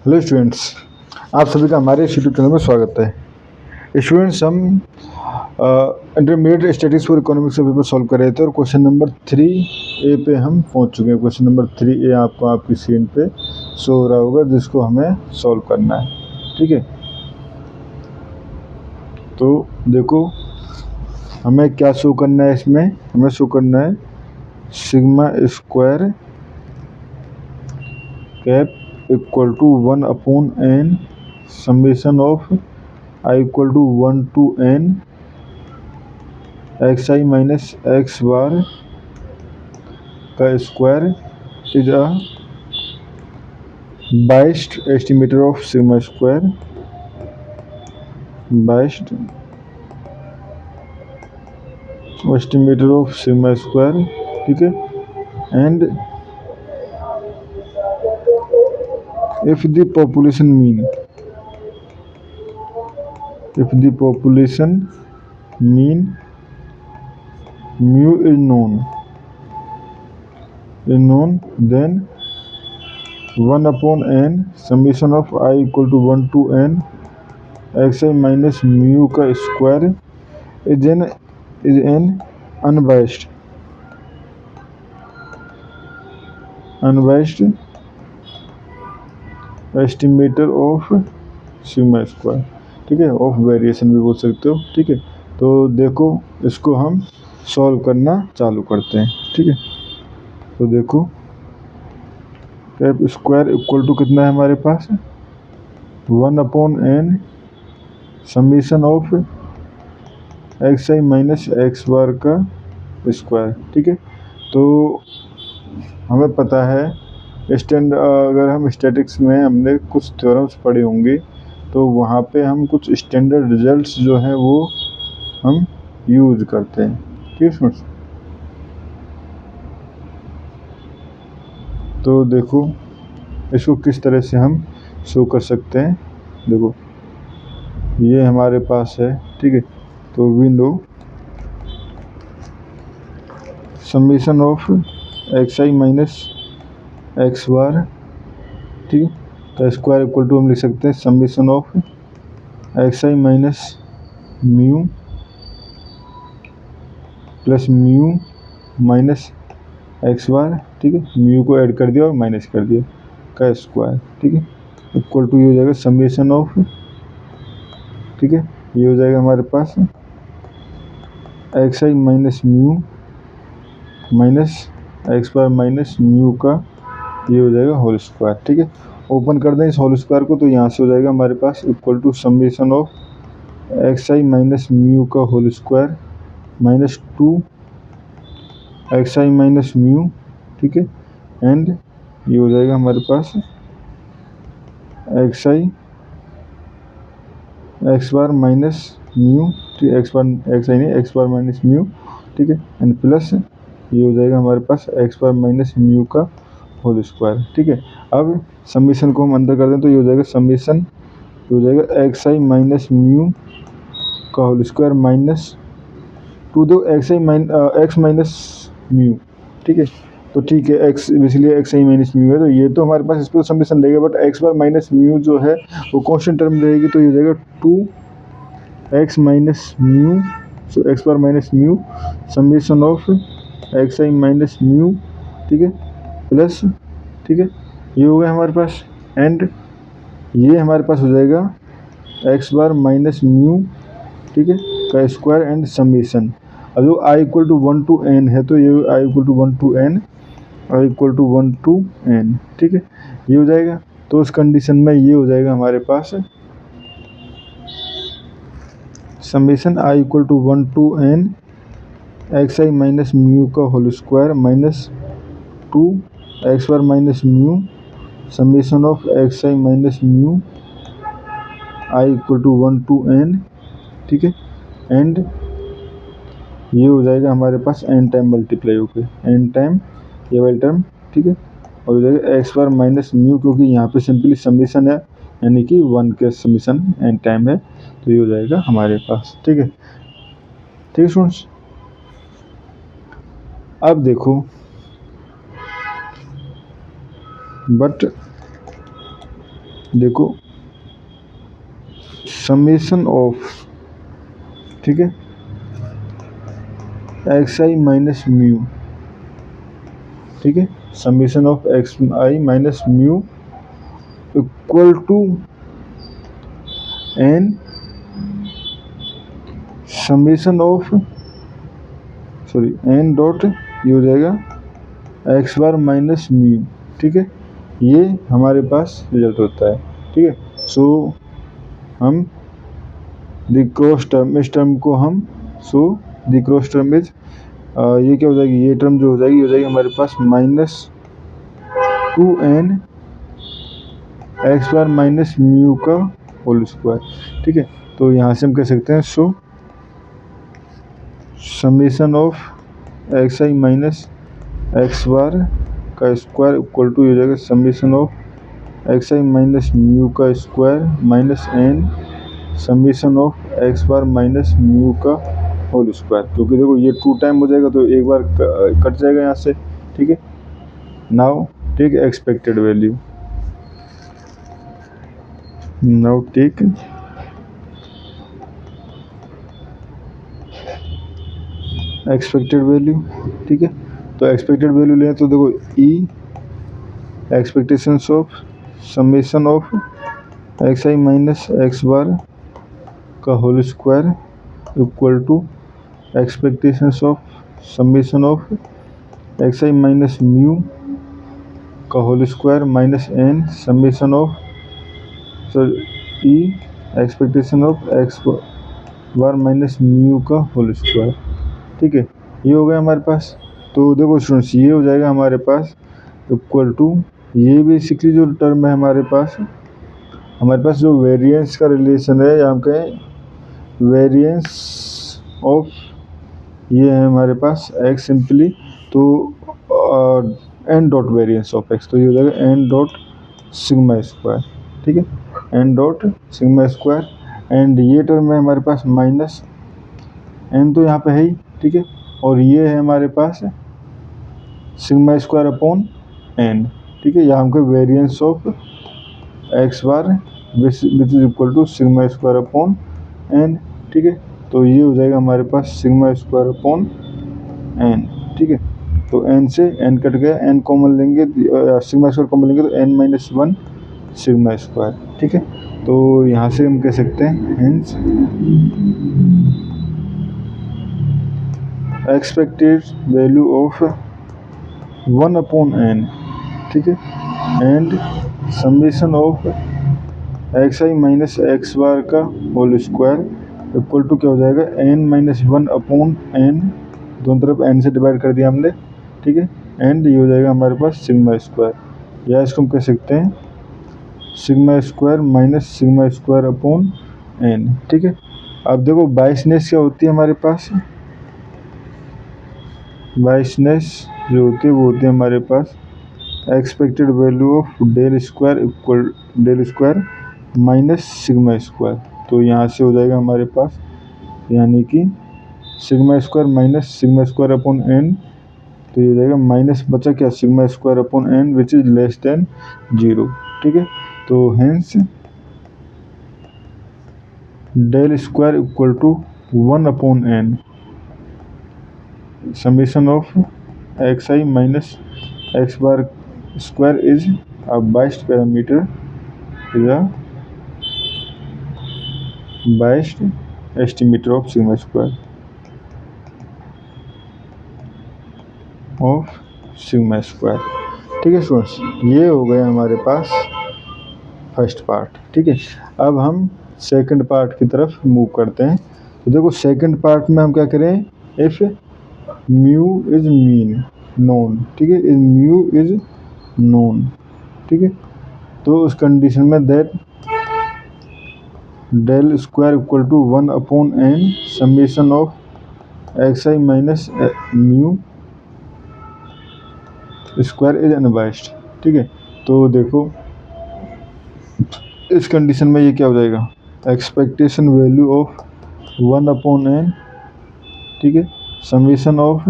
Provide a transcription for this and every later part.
Hello students, आप सभी का हमारे इस यूट्यूब चैनल में स्वागत है। स्टूडेंट्स, हम इंटरमीडिएट स्टैटिस्टिक्स फॉर इकोनॉमिक्स का पेपर सॉल्व कर रहे थे और क्वेश्चन नंबर 3A पे हम पहुंच चुके हैं। क्वेश्चन नंबर 3A आपको आपकी स्क्रीन पे शो हो रहा होगा, जिसको हमें सॉल्व करना है। ठीक है, तो देखो हमें क्या शो करना है। इसमें हमें शो करना है sigma square cap equal to 1/n summation of I equal to 1 to n xi minus x bar का square is a biased estimator of sigma square, biased estimator of sigma square. ठीक है, and if the population mean, if the population mean mu is known, then 1/n summation of I equal to 1 to n xi minus mu का square is an unbiased estimator of sigma square. ठीक है, of variation भी बोल सकते हो। ठीक है, तो देखो इसको हम सॉल्व करना चालू करते हैं। ठीक है, तो देखो कैप स्क्वायर इक्वल टू कितना है हमारे पास, 1/n summation of xi minus x bar का स्क्वायर। ठीक है, तो हमें पता है अगर हम स्टैटिक्स में हमने कुछ थ्योरम्स पढ़े होंगे तो वहाँ पे हम कुछ स्टैंडर्ड रिजल्ट्स जो हैं वो हम यूज करते हैं। ठीक है, तो देखो इसको किस तरह से हम शो कर सकते हैं। देखो ये हमारे पास है। ठीक है, तो we know summation of xi minus x bar. ठीक है, तो स्क्वायर इक्वल टू हम लिख सकते हैं summation of xi minus mu plus mu minus x bar. ठीक है, म्यू को ऐड कर दिया और माइनस कर दिया का स्क्वायर। ठीक है, इक्वल टू ये हो जाएगा समेशन ऑफ, ठीक है, ये हो जाएगा हमारे पास xi minus mu minus x bar minus mu का ये हो जाएगा होल स्क्वायर। ठीक है, ओपन कर दें इस होल स्क्वायर को तो यहाँ से हो जाएगा हमारे पास equal to summation of xi minus mu का whole square minus 2 xi minus mu. ठीक है, एंड ये हो जाएगा हमारे पास xi x bar minus mu, ठीक है, एक्स बार माइनस म्यू। ठीक है, एंड प्लस ये हो जाएगा हमारे पास एक्स बार माइनस म्यू का होल स्क्वायर। ठीक है, अब समीशन को हम अंदर कर दें तो ये हो जाएगा समीशन, ये हो जाएगा xi माइनस म्यू का होल स्क्वायर माइनस 2 दो एक्स माइनस म्यू। ठीक है, तो ठीक है, एक्स इसलिए xi माइनस म्यू है तो ये तो हमारे पास इस पर समीशन रहेगा, but x bar minus mu जो है वो कांस्टेंट टर्म रहेगी तो ये हो जाएगा 2x minus mu, so x bar minus mu summation of xi minus mu. ठीक है, प्लस, ठीक है, ये हो गया हमारे पास, एंड ये हमारे पास हो जाएगा एक्स बार माइनस म्यू, ठीक है, का स्क्वायर एंड समीशन। अब जो i equal to 1 to n है तो ये i equal to 1 to n, i equal to 1 to n। ठीक है, ये हो जाएगा, तो उस कंडीशन में ये हो जाएगा हमारे पास समीशन i equal to 1 to n xi minus mu का whole square minus 2 x bar minus mu summation of xi minus mu i equal to 1 to n। ठीक है, एंड ये हो जाएगा हमारे पास n टाइम मल्टीप्लाई होकर n टाइम ये वाली टर्म। ठीक है, और हो जाएगा एक्स बार माइनस म्यू, क्योंकि यहाँ पे सिंपली समीशन है यानी कि 1 के समीशन n टाइम है तो ये हो जाएगा हमारे पास। ठीक है, ठीक है स्टूडेंट्स, अब देखो बट देखो समेशन ऑफ, ठीक है, एक्स आई माइनस म्यू, ठीक है, summation of x I minus mu equal to N summation of, sorry N dot ये हो जाएगा एक्स बार माइनस म्यू, ठीक है, ये हमारे पास रिजल्ट होता है, ठीक है। सो हम द क्रॉस टर्म, इस टर्म को हम, so the cross term is, ये क्या हो जाएगी, ये टर्म जो हो जाएगी हमारे पास minus 2n x bar minus mu का होल स्क्वायर, ठीक है। तो यहाँ से हम कह सकते हैं so summation of x I minus x bar का स्क्वायर इक्वल टू हो जाएगा summation of x I minus mu का square minus n summation of x bar minus mu का होल स्क्वायर, क्योंकि देखो ये 2 टाइम हो जाएगा तो एक बार कट जाएगा यहाँ से, ठीक है। Now take expected value, now take expected value, ठीक है। तो एक्सपेक्टेड वैल्यू लें तो देखो E expectations of summation of x I minus x bar का whole square equal to expectations of summation of x I minus mu का whole square minus n summation of, sir E expectation of x bar minus mu का whole square, ठीक है। ये हो गया हमारे पास। तो देखो स्टूडेंट्स ये हो जाएगा हमारे पास इक्वल टू, ये बेसिकली जो टर्म है हमारे पास जो वेरिएंस का रिलेशन है, या हम कहें वेरिएंस ऑफ, ये है हमारे पास एक्स सिंपली, तो N dot variance of X, तो ये हो जाएगा एन डॉट सिग्मा स्क्वायर, ठीक है, N dot sigma square. And ये टर्म है हमारे पास माइनस एन, तो यहाँ पे है ही, ठीक है, और ये है हमारे पास सिग्मा स्क्वायर अपॉन एन, ठीक है, यहाँ हमको variance of x bar which is equal to sigma square upon N, ठीक है। तो ये हो जाएगा हमारे पास सिग्मा स्क्वायर अपॉन एन, ठीक है। तो एन से एन कट गया, एन कॉमन लेंगे, सिग्मा स्क्वायर कॉमन लेंगे तो एन माइनस 1 सिग्मा स्क्वायर, ठीक है। तो यहाँ से हम कह सकते हैं hence expected value of 1 upon N, ठीक है, and summation of x I minus x bar का होल स्क्वायर इक्वल टू क्या हो जाएगा एन माइनस 1 अपॉन एन, दोनों तरफ एन से डिवाइड कर दिया हमने, ठीक है, एंड ये हो जाएगा हमारे पास सिग्मा स्क्वायर, या इसको हम कह सकते हैं sigma square minus sigma square upon N, ठीक है। अब देखो बाइसनेस क्या होती है हमारे पास, बाइसनेस जो होती है वो होती है हमारे पास expected value of del square equal del square minus sigma square. तो यहाँ से हो जाएगा हमारे पास, यानी कि sigma square minus sigma square upon n, तो ये हो जाएगा माइनस बचा क्या sigma square upon n which is less than 0, ठीक है। तो hence del square equal to 1 upon N summation of x I minus x bar square is a biased parameter, is a biased estimator of sigma square of sigma square, ठीक है students. ये हो गया हमारे पास first part, ठीक है। अब हम सेकंड पार्ट की तरफ मूव करते हैं। तो देखो सेकंड पार्ट में हम क्या करें, if mu is mean known, ठीक है, इज म्यू इज नोन, ठीक है, तो उस कंडीशन में that del square equal to 1 upon N summation of x I minus mu square is unbiased, ठीक है। तो देखो इस कंडीशन में ये क्या हो जाएगा expectation value of 1 upon N, ठीक है, summation of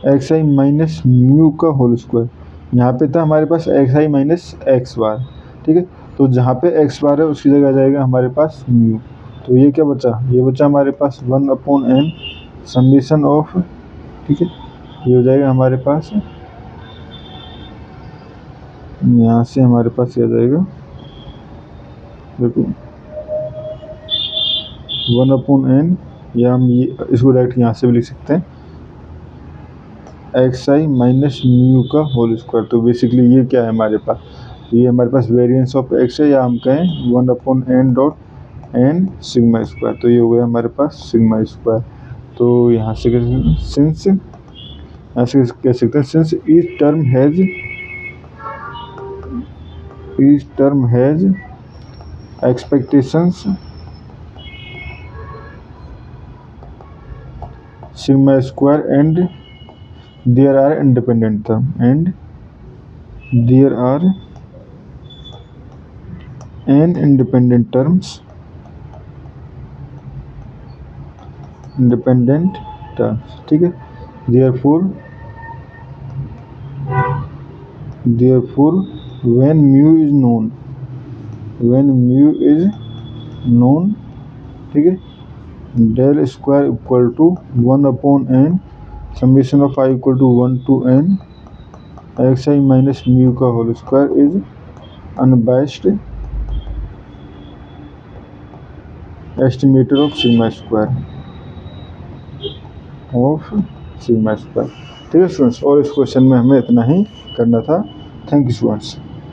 x I minus mu का होल स्क्वायर। यहाँ पे था हमारे पास X I minus x bar, ठीक है। तो जहाँ पे एक्स बार है उसकी जगह आ जाएगा हमारे पास म्यू। तो ये क्या बचा, ये बचा हमारे पास 1/n समेशन ऑफ, ठीक है, ये हो जाएगा हमारे पास, यहाँ से हमारे पास ये आ जाएगा, देखो 1/n, या हम ये इसको डायरेक्ट यहाँ से भी लिख सकते हैं xi माइनस म्यू का होल स्क्वायर। तो बेसिकली ये क्या है हमारे पास, ये हमारे पास वेरिएंस ऑफ x है, या हम कहें 1/n dot n sigma square. तो ये हो गया हमारे पास सिग्मा स्क्वायर। तो यहाँ से सिंस ऐसे कह सकते हैं, since each term has expectations sigma square and there are independent term, and there are n independent terms, ठीक है। therefore when mu is known, ठीक है, del square equal to 1/n summation of I equal to 1 to n xi minus mu का whole square is unbiased estimator of sigma square ठीक है students. और इस question में हमें इतना ही करना था। Thank you students.